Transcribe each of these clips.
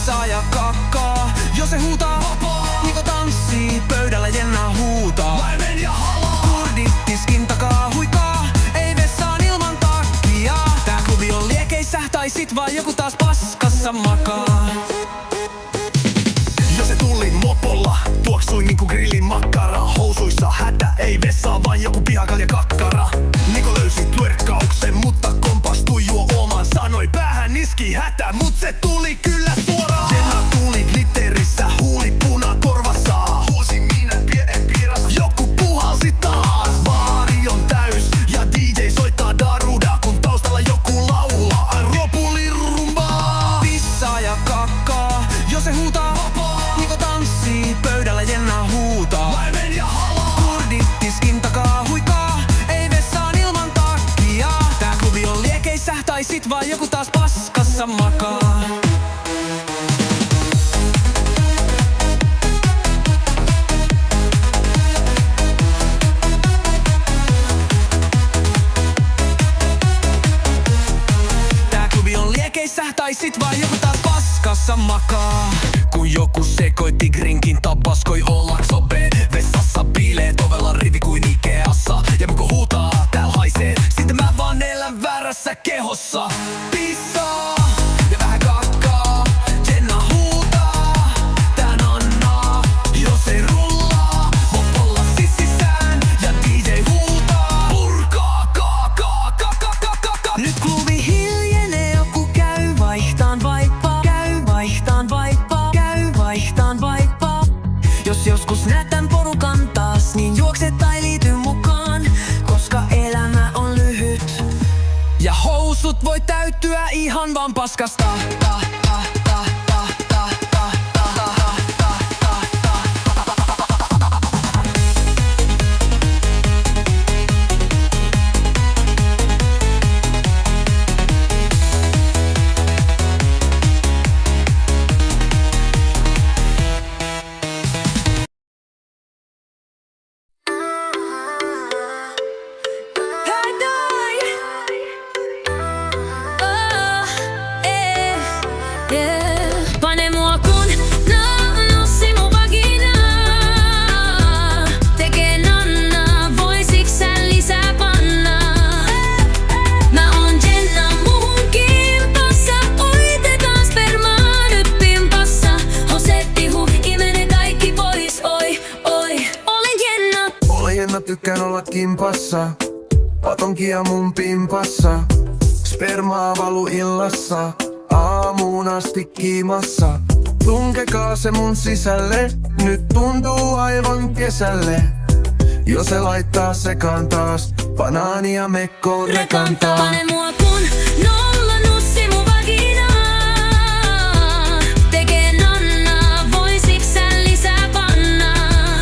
Pissaa ja kakkaa, jos se huutaa vapaa. Niko tanssii, pöydällä Jenna huutaa. Laimen ja halaa. Kurdit tiskin takaa huikaa, ei vessaan ilman takkia. Tää klubi on liekeissä, tai sit vaan joku taas paskassa makaa. Ja se tuli mopolla, tuoksui niinku grillin makkara. Housuissa hätä, ei vessaa, vaan joku pihakalja kakkara. Niko löysi twerkkauksen, mutta kompastui juo oman. Sanoi päähän iski hätä, mut se tuli kyllä suoraan. Jenna tuli glitterissä, huuli puna korvassa. Huosi minä pienen piiras, joku puhalsi taas. Baari on täys ja DJ soittaa daruda, kun taustalla joku laulaa Ropuli rumbaa. Pissaa ja kakkaa, jos se huutaa vapaa. Niko tanssii, pöydällä Jenna huutaa. Laimen ja halaa. Kurdit tiskin takaa huikaa, ei vessaan ilman takkia. Tää klubi on liekeissä, tai sit vaan joku taas paskassa makaa. Tää klubi on liekeissä, tai sit vaan joku taas paskassa makaa. Kun joku sekoitti grinkin, tapaskoi ollakso B. Vessassa bileet, ovella rivi kuin Ikeassa. Ja kun huutaa, tääl haisee, sitten mä vaan elän väärässä kehossa. Pissaa ja vähän kakkaa, Jenna huutaa, tän annaa, jos ei rullaa. Mopolla sississään ja DJ huutaa, purkaa, kaa. Nyt klubi hiljenee, joku käy vaihtaan vaippaa. Käy vaihtaan vaippaa, käy vaihtaan vaippaa. Jos joskus näet tän porukan taas, niin juokse tai liity mukaan, koska elämä on lyhyt. Ja housut voi täyttyä ihan vaan paskasta. Pane mua kun nussi mun vaginaa. Tekee nannaa, voisiks sä lisää pannaa? Mä oon Jenna muhun kimpassa, uitetaan spermaa nyt pimpassa. Hosetti imene kaikki pois, oi, oi. Olen Jenna. Olen Jenna, tykkään olla kimpassa. Patonkia mun pimpassa. Spermaa valu illassa. Aamuun asti kiimassa. Tunkekaa se mun sisälle. Nyt tuntuu aivan kesälle. Jos se laittaa sekaan taas, banaania mekkoon rekan taas. Pane mua kun nolla nussi mun vaginaa. Tekee nannaa, voisiks sä lisää pannaa?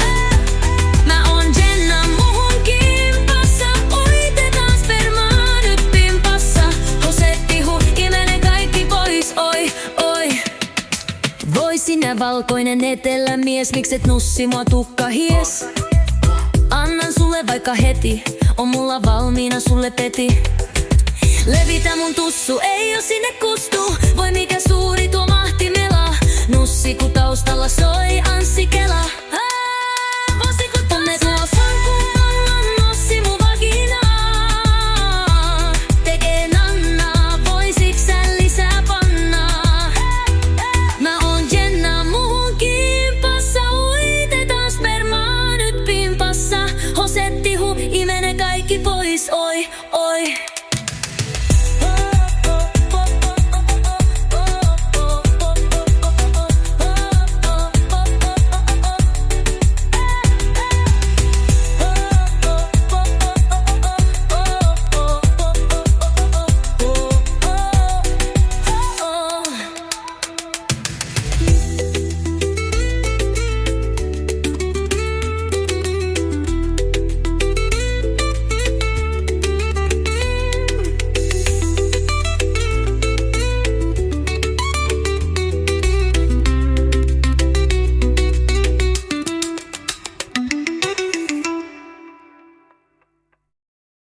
Mä oon Jenna muhun kimpassa, uitetaan spermaa nyt pimpassa. Hosetti imene kaikki pois, oi, oi. Voi sinä valkoinen etelämies, mikset nussi mua tukka hies? Annan sulle vaikka heti, on mulla valmiina sulle peti. Levitä mun tussu, ei oo sinne kustu, voi mikä suuri